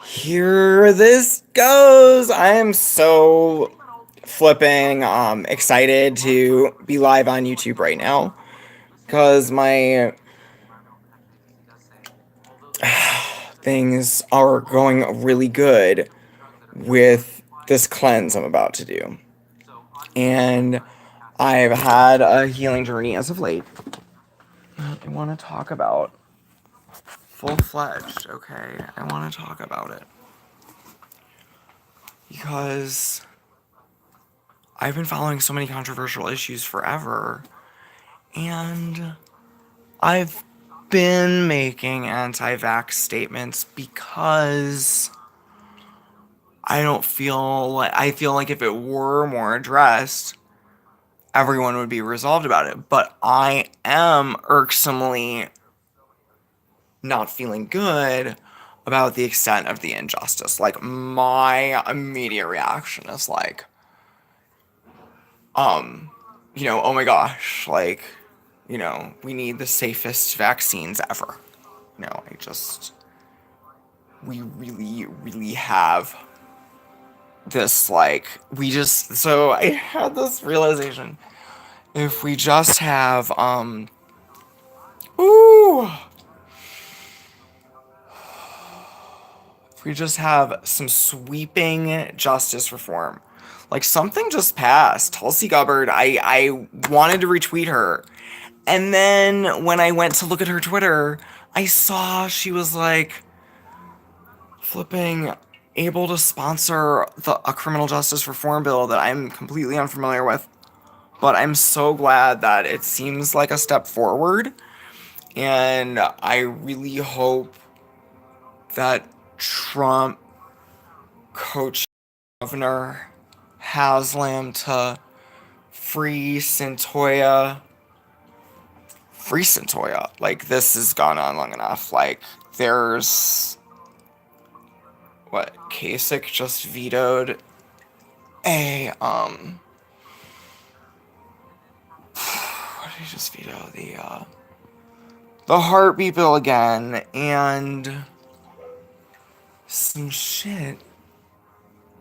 Here this goes. I am so flipping excited to be live on YouTube right now because my things are going really good with this cleanse I'm about to do. And I've had a healing journey as of late. I want to talk about full-fledged, okay? I want to talk about it because I've been following so many controversial issues forever, and I've been making anti-vax statements because I feel like if it were more addressed, everyone would be resolved about it. But I am irksomely not feeling good about the extent of the injustice. Like, my immediate reaction is like, oh my gosh, like, we need the safest vaccines ever. We really, really have this, like, so I had this realization. If we just have, ooh, if we just have some sweeping justice reform, like something just passed. Tulsi Gabbard, I wanted to retweet her. And then when I went to look at her Twitter, I saw she was like flipping able to sponsor a criminal justice reform bill that I'm completely unfamiliar with. But I'm so glad that it seems like a step forward. And I really hope that Trump coached Governor Haslam to free Santoya. Free Santoya. Like, this has gone on long enough. Like, there's Kasich just vetoed a what did he just veto? The heartbeat bill again, and some shit.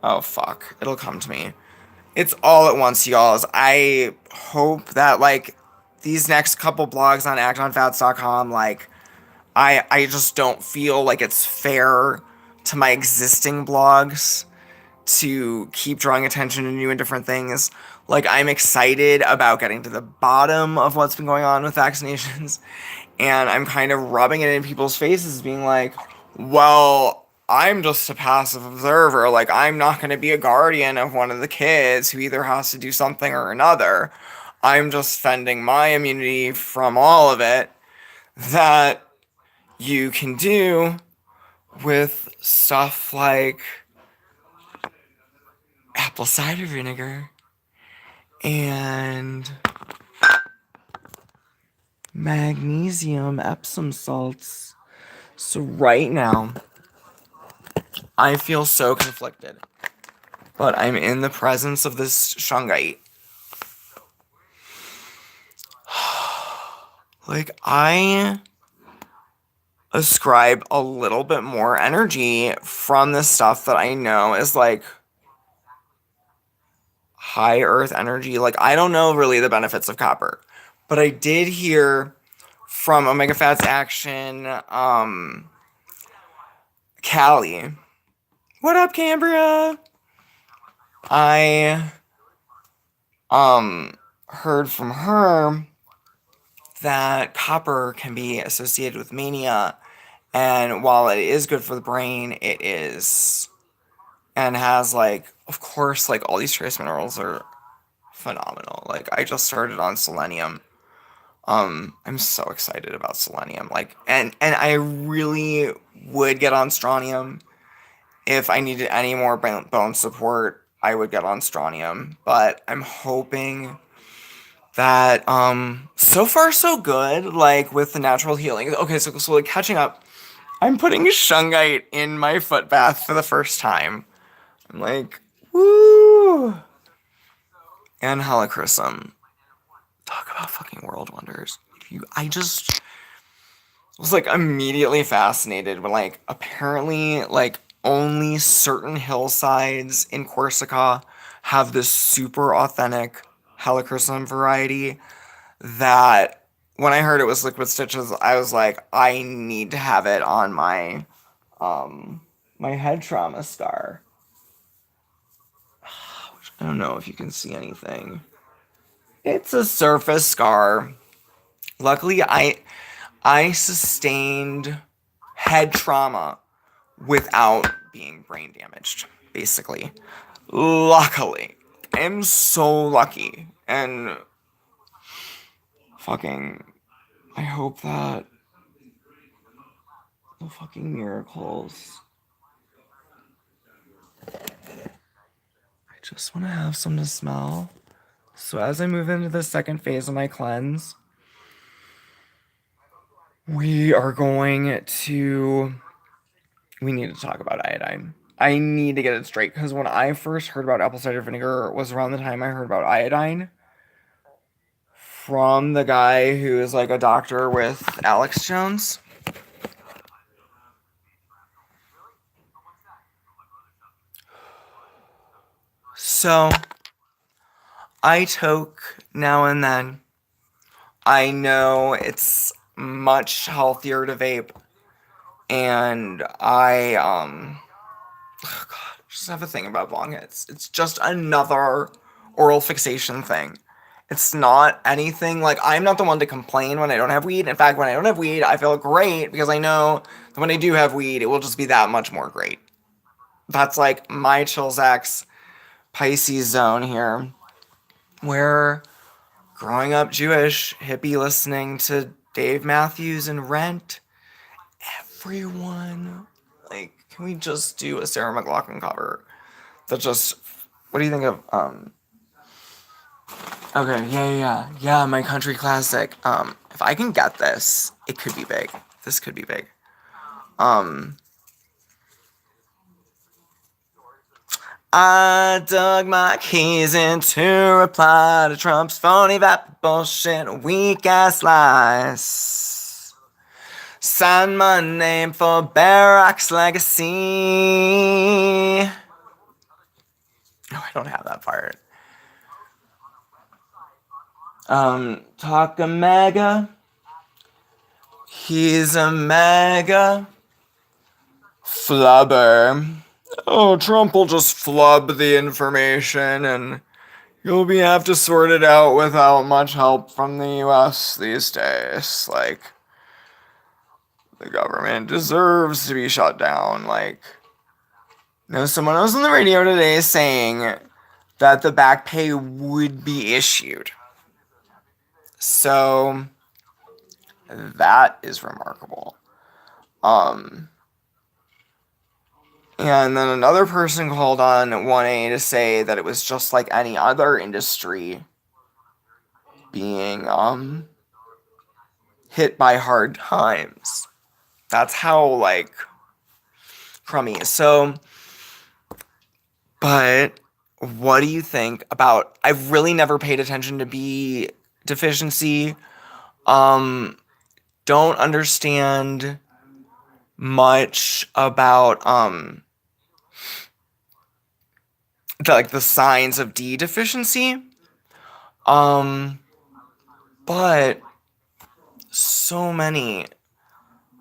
Oh fuck, it'll come to me. It's all at once, y'all. I hope that, like, these next couple blogs on ActOnFats.com, like, I just don't feel like it's fair to my existing blogs to keep drawing attention to new and different things. Like, I'm excited about getting to the bottom of what's been going on with vaccinations, and I'm kind of rubbing it in people's faces, being like, well, I'm just a passive observer. Like, I'm not going to be a guardian of one of the kids who either has to do something or another. I'm just fending my immunity from all of it that you can do with stuff like apple cider vinegar and magnesium Epsom salts. So right now, I feel so conflicted, but I'm in the presence of this shungite. Like, I ascribe a little bit more energy from this stuff that I know is like high earth energy. Like, I don't know really the benefits of copper, but I did hear from Omega Fats Action, Callie. What up, Cambria? I heard from her that copper can be associated with mania, and while it is good for the brain, it is, and has, like, of course, like, all these trace minerals are phenomenal. Like, I just started on selenium. I'm so excited about selenium. Like, and I really would get on strontium if I needed any more bone support. I would get on strontium, but I'm hoping that so far so good, like, with the natural healing. Okay, so like, catching up, I'm putting shungite in my foot bath for the first time. I'm like, woo! And helichrysum. Talk about fucking world wonders. I just was, like, immediately fascinated when, like, apparently, like, only certain hillsides in Corsica have this super authentic helichrysum variety that when I heard it was liquid stitches, I was like, I need to have it on my head trauma scar. I don't know if you can see anything. It's a surface scar. Luckily, I sustained head trauma without being brain damaged, basically. Luckily. I'm so lucky. And fucking, I hope that the fucking miracles. I just want to have some to smell. So as I move into the second phase of my cleanse, we need to talk about iodine. I need to get it straight because when I first heard about apple cider vinegar was around the time I heard about iodine from the guy who is like a doctor with Alex Jones. So I toke now and then. I know it's much healthier to vape, and oh God, just have a thing about bong hits. It's just another oral fixation thing. It's not anything like I'm not the one to complain when I don't have weed. In fact, when I don't have weed, I feel great because I know that when I do have weed, it will just be that much more great. That's like my Chilzax Pisces zone here, where growing up Jewish, hippie listening to Dave Matthews and Rent, everyone, like, can we just do a Sarah McLachlan cover? That just, what do you think of, okay, yeah, my country classic. If I can get this, it could be big. This could be big. I dug my keys in to reply to Trump's phony vap bullshit, weak ass lies. Sign my name for Barack's legacy. No, I don't have that part. Talk a mega. He's a mega flubber. Oh, Trump will just flub the information and you'll have to sort it out without much help from the US these days. Like, the government deserves to be shut down. Like, no, someone was on the radio today saying that the back pay would be issued. So, that is remarkable. And then another person called on 1A to say that it was just like any other industry being hit by hard times. That's how, like, crummy. So, but what do you think about, I've really never paid attention to B deficiency. Don't understand much about the signs of D deficiency. But so many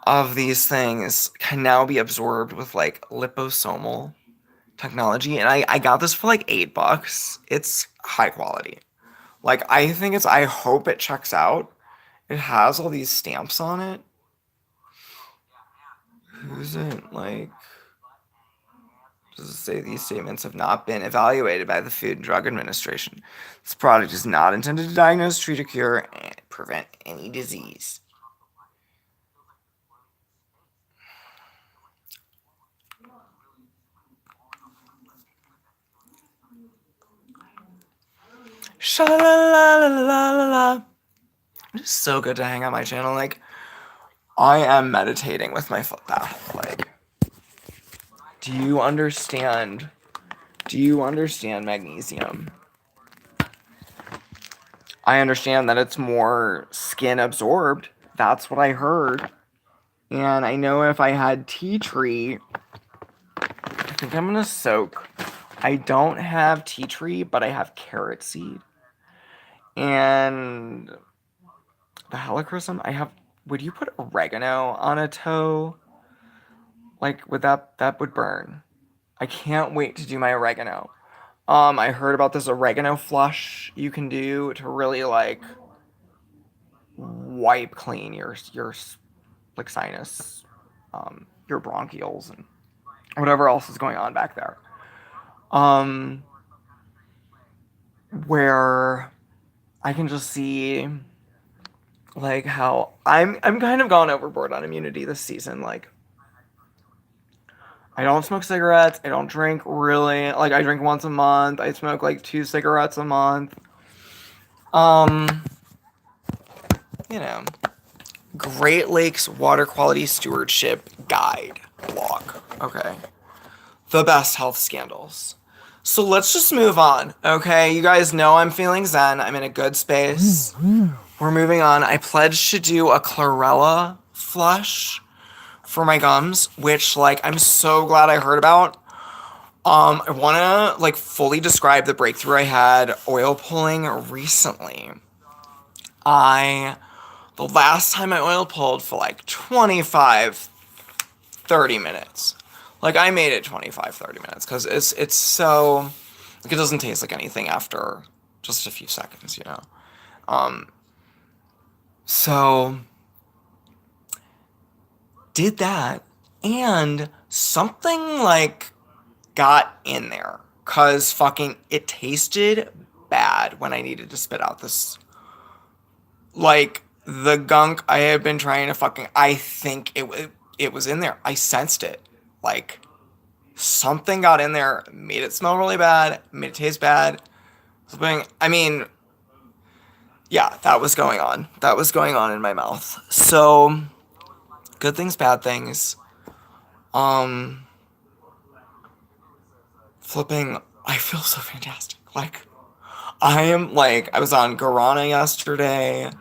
of these things can now be absorbed with like liposomal technology, and I got this for like $8. It's high quality. Like, I hope it checks out. It has all these stamps on it. Who's it like? Does it say these statements have not been evaluated by the Food and Drug Administration? This product is not intended to diagnose, treat, or cure, and prevent any disease. Sha-la-la-la-la-la-la. It's so good to hang on my channel. Like, I am meditating with my foot bath. Like, do you understand magnesium? I understand that it's more skin absorbed. That's what I heard. And I know if I had tea tree, think I'm gonna soak. I don't have tea tree, but I have carrot seed. And the helichrysum, I have. Would you put oregano on a toe? Like, would that would burn? I can't wait to do my oregano. I heard about this oregano flush you can do to really like wipe clean your like sinus, your bronchioles and whatever else is going on back there. Um, where I can just see like how I'm kind of gone overboard on immunity this season. Like I don't smoke cigarettes. I don't drink really. Like I drink once a month. I smoke like 2 cigarettes a month. Um, you know, Great Lakes Water Quality Stewardship Guide blog. Okay. The best health scandals. So let's just move on, okay? You guys know I'm feeling zen. I'm in a good space. We're moving on. I pledged to do a chlorella flush for my gums, which, like, I'm so glad I heard about. I want to, like, fully describe the breakthrough I had oil pulling recently. The last time I oil pulled for, like, 25, 30 minutes. Like, I made it 25, 30 minutes because it's so, like, it doesn't taste like anything after just a few seconds, you know? So, did that, and something, like, got in there because fucking it tasted bad when I needed to spit out this, like, the gunk I had been trying to fucking, I think it was in there. I sensed it. Like, something got in there, made it smell really bad, made it taste bad. I mean, yeah, that was going on. That was going on in my mouth. So, good things, bad things. Flipping, I feel so fantastic. Like, I was on Guarana yesterday,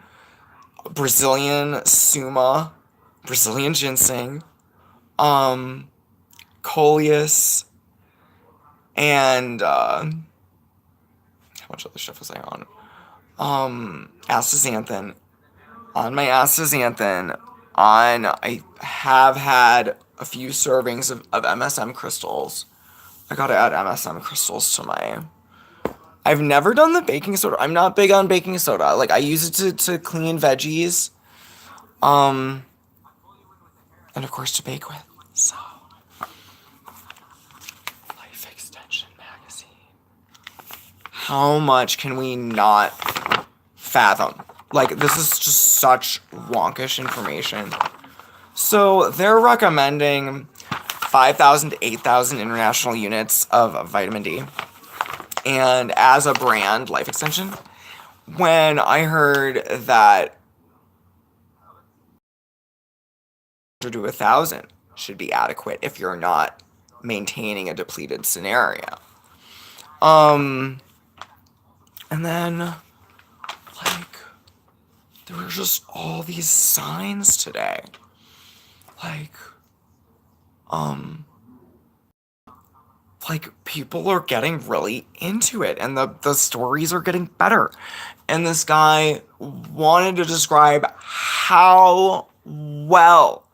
Brazilian Suma, Brazilian ginseng, Coleus, and, how much other stuff was I on? Astaxanthin. On my astaxanthin, I have had a few servings of MSM crystals. I gotta add MSM crystals to my. I've never done the baking soda. I'm not big on baking soda. Like, I use it to clean veggies. And of course to bake with. So, Life Extension Magazine. How much can we not fathom? Like, this is just such wonkish information. So, they're recommending 5,000 to 8,000 international units of vitamin D. And as a brand, Life Extension, when I heard that to 1,000 should be adequate if you're not maintaining a depleted scenario. And then, like, there were just all these signs today. Like people are getting really into it, and the stories are getting better. And this guy wanted to describe how well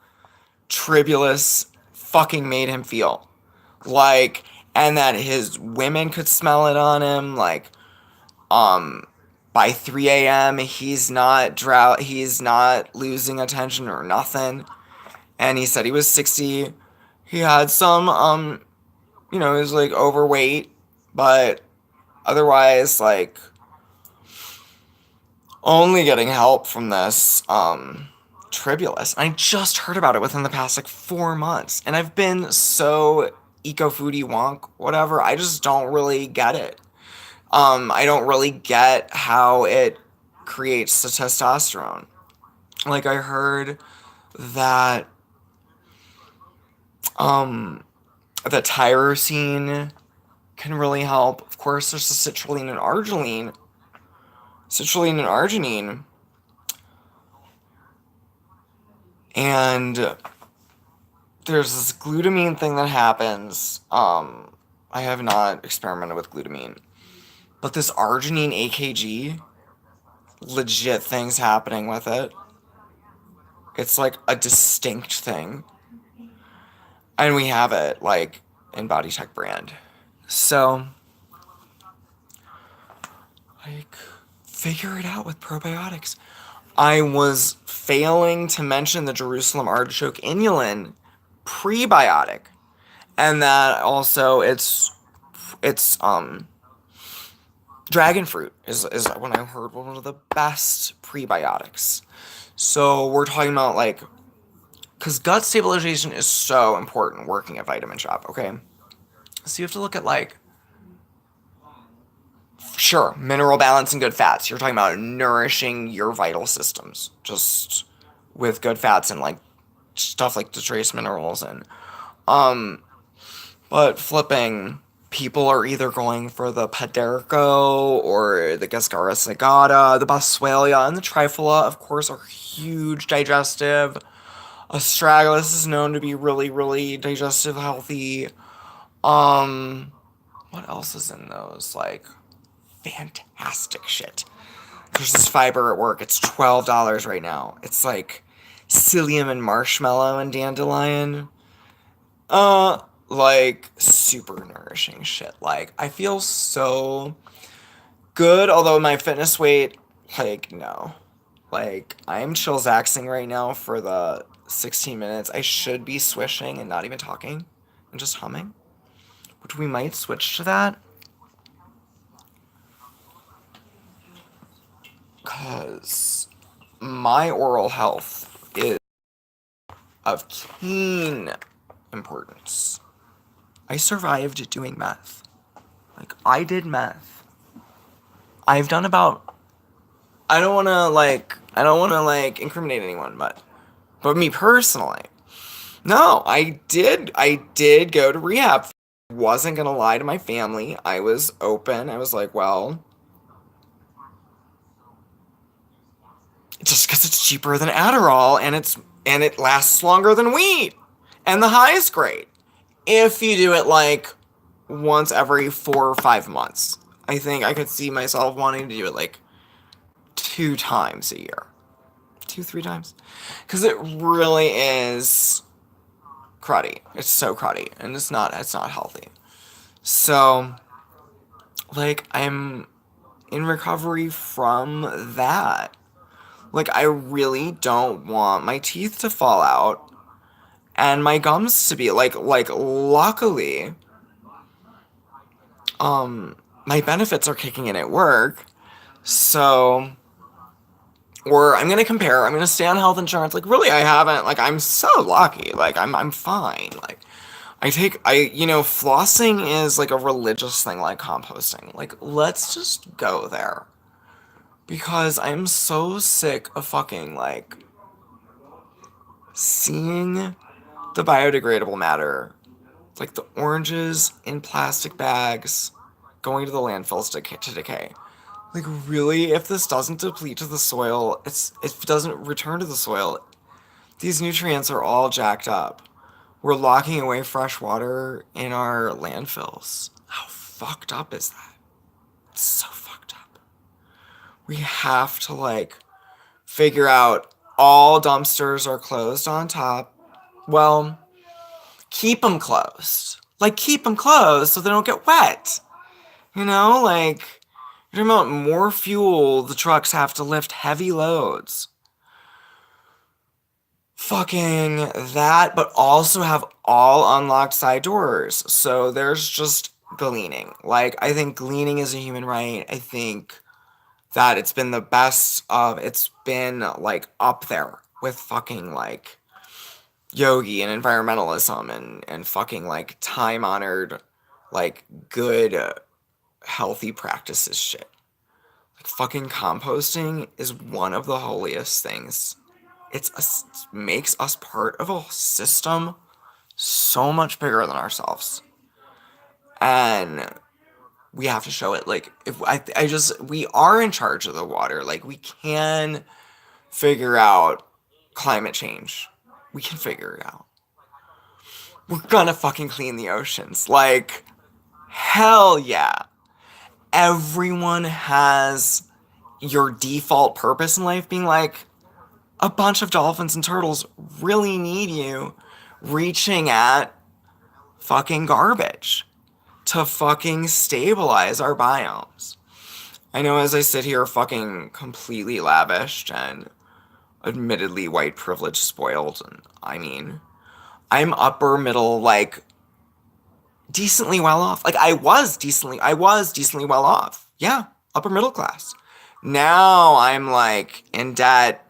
Tribulus fucking made him feel. Like, and that his women could smell it on him, like, by 3 a.m. he's not losing attention or nothing. And he said he was 60. He had some, he was like overweight, but otherwise, like, only getting help from this, Tribulus. I just heard about it within the past, like, 4 months. And I've been so eco-foodie wonk, whatever. I just don't really get it. I don't really get how it creates the testosterone. Like, I heard that, the tyrosine can really help. Of course, there's the citrulline and arginine. And there's this glutamine thing that happens. I have not experimented with glutamine, but this arginine AKG, legit things happening with it. It's like a distinct thing, and we have it like in Body Tech brand. So, like, figure it out with probiotics. I was failing to mention the Jerusalem artichoke inulin prebiotic, and that also it's dragon fruit is when I heard one of the best prebiotics. So we're talking about like, because gut stabilization is so important working at Vitamin Shop. Okay, so you have to look at like, sure, mineral balance and good fats. You're talking about nourishing your vital systems just with good fats and like stuff like the trace minerals and um but flipping, people are either going for the Paderco or the Gascara Sagata, the Boswellia, and the Trifala, of course, are huge digestive. Astragalus is known to be really, really digestive healthy. Um, what else is in those? Like, fantastic shit. There's this fiber at work. It's $12 right now. It's like psyllium and marshmallow and dandelion. Like super nourishing shit. Like I feel so good, although my fitness weight, like no. Like I'm chill zaxing right now for the 16 minutes. I should be swishing and not even talking and just humming. Which we might switch to that. Cause my oral health is of keen importance. I survived doing meth. Like I did meth. I've done about I don't want to incriminate anyone, but me personally. No, I did go to rehab. Wasn't going to lie to my family. I was open. I was like, well, just cuz it's cheaper than Adderall and it lasts longer than weed. And the high is great. If you do it like once every 4 or 5 months. I think I could see myself wanting to do it like 2 times a year. 2, 3 times. Because it really is cruddy. It's so cruddy. And it's not healthy. So, like, I'm in recovery from that. Like, I really don't want my teeth to fall out and my gums to be like luckily, my benefits are kicking in at work. So, or I'm gonna compare. I'm gonna stay on health insurance. Like, really, I haven't. Like, I'm so lucky. Like, I'm fine. Like, flossing is like a religious thing, like composting. Like, let's just go there because I'm so sick of fucking like seeing the biodegradable matter, like the oranges in plastic bags, going to the landfills to decay. Like, really, if this doesn't deplete to the soil, if it doesn't return to the soil, these nutrients are all jacked up. We're locking away fresh water in our landfills. How fucked up is that? It's so fucked up. We have to, like, figure out all dumpsters are closed on top. Well, keep them closed. Like, keep them closed so they don't get wet. You know, like, you're talking about more fuel the trucks have to lift heavy loads. Fucking that, but also have all unlocked side doors. So there's just gleaning. Like, I think gleaning is a human right. I think that it's been like up there with fucking like yogi and environmentalism and fucking like time honored, like good, healthy practices shit. Like, fucking composting is one of the holiest things. It makes us part of a system so much bigger than ourselves, and we have to show it. Like, if I just we are in charge of the water. Like, we can figure out climate change. We can figure it out. we're gonna fucking clean the oceans. Like, hell yeah. Everyone has your default purpose in life being like, a bunch of dolphins and turtles really need you reaching at fucking garbage to fucking stabilize our biomes. I know as I sit here fucking completely lavished and admittedly white privilege spoiled, and I mean, I'm upper middle, like, decently well off. Like, I was decently well off. Yeah, upper middle class. Now I'm like in debt,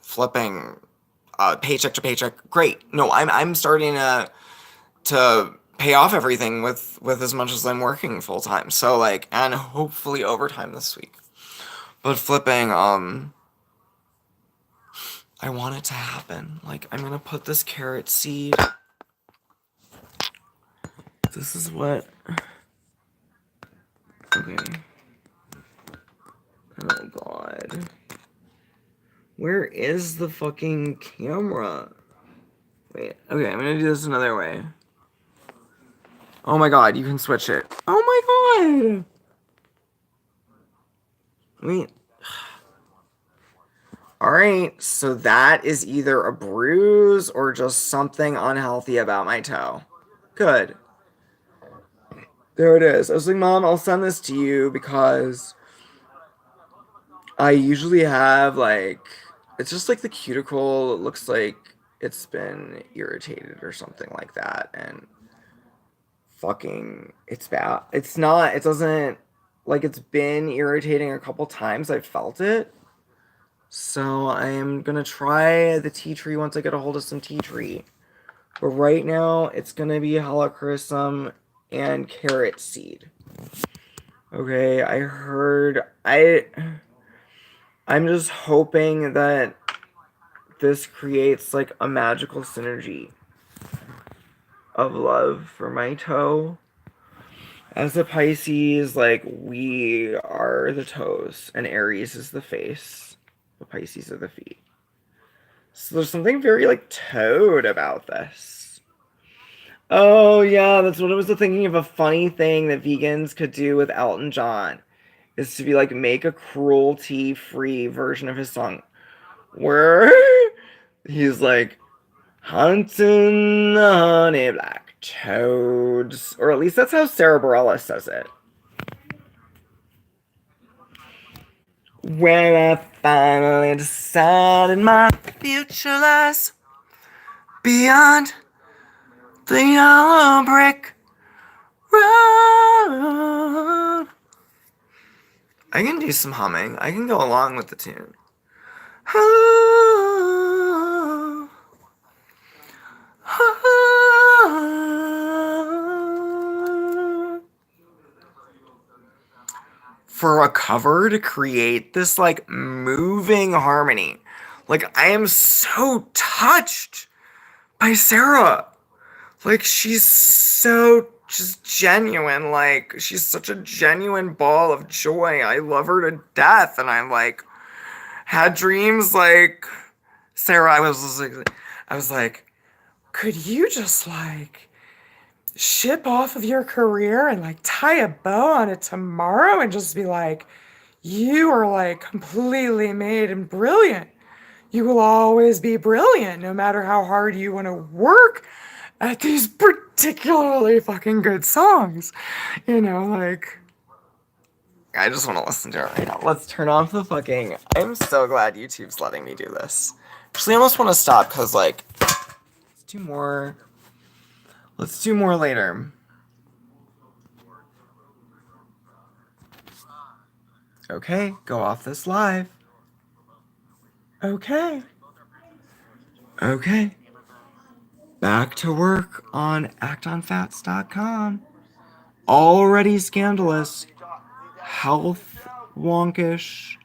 flipping paycheck to paycheck. Great. No, I'm starting to pay off everything with as much as I'm working full time. So like, and hopefully overtime this week. But flipping, I want it to happen. Like, I'm gonna put this carrot seed. This is what. Okay. Oh god. Where is the fucking camera? Wait, okay, I'm gonna do this another way. Oh my god, you can switch it. Oh my god! Wait. Alright, so that is either a bruise or just something unhealthy about my toe. Good. There it is. I was like, Mom, I'll send this to you because I usually have, like, it's just like the cuticle. It looks like it's been irritated or something like that. And fucking, it's bad. It's not, it doesn't, like, it's been irritating a couple times. I've felt it. So I am gonna try the tea tree once I get a hold of some tea tree. But right now, it's gonna be helichrysum and carrot seed. Okay, I'm just hoping that this creates like a magical synergy of love for my toe. As a Pisces, like, we are the toes and Aries is the face. The Pisces are the feet. So there's something very like toad about this. Oh yeah, that's what I was thinking of, a funny thing that vegans could do with Elton John is to be like, make a cruelty free version of his song where he's like hunting the honey black toads, or at least that's how Sarah Bareilles says it. When I finally decided my future lies beyond the yellow brick road. I can do some humming. I can go along with the tune. For a cover to create this like moving harmony. Like, I am so touched by Sarah. Like, she's so just genuine. Like, she's such a genuine ball of joy. I love her to death. And I like had dreams like Sarah. I was like, could you just like ship off of your career and like tie a bow on it tomorrow and just be like, you are like completely made and brilliant. You will always be brilliant no matter how hard you want to work at these particularly fucking good songs. You know, like, I just want to listen to it right now. Let's turn off the fucking. I'm so glad YouTube's letting me do this. Actually, I almost want to stop because, like, let's do more. Let's do more later. Okay, go off this live. Okay. Okay. Back to work on ActOnFats.com. Already scandalous. Health wonkish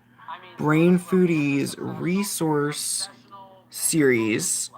brain foodies resource series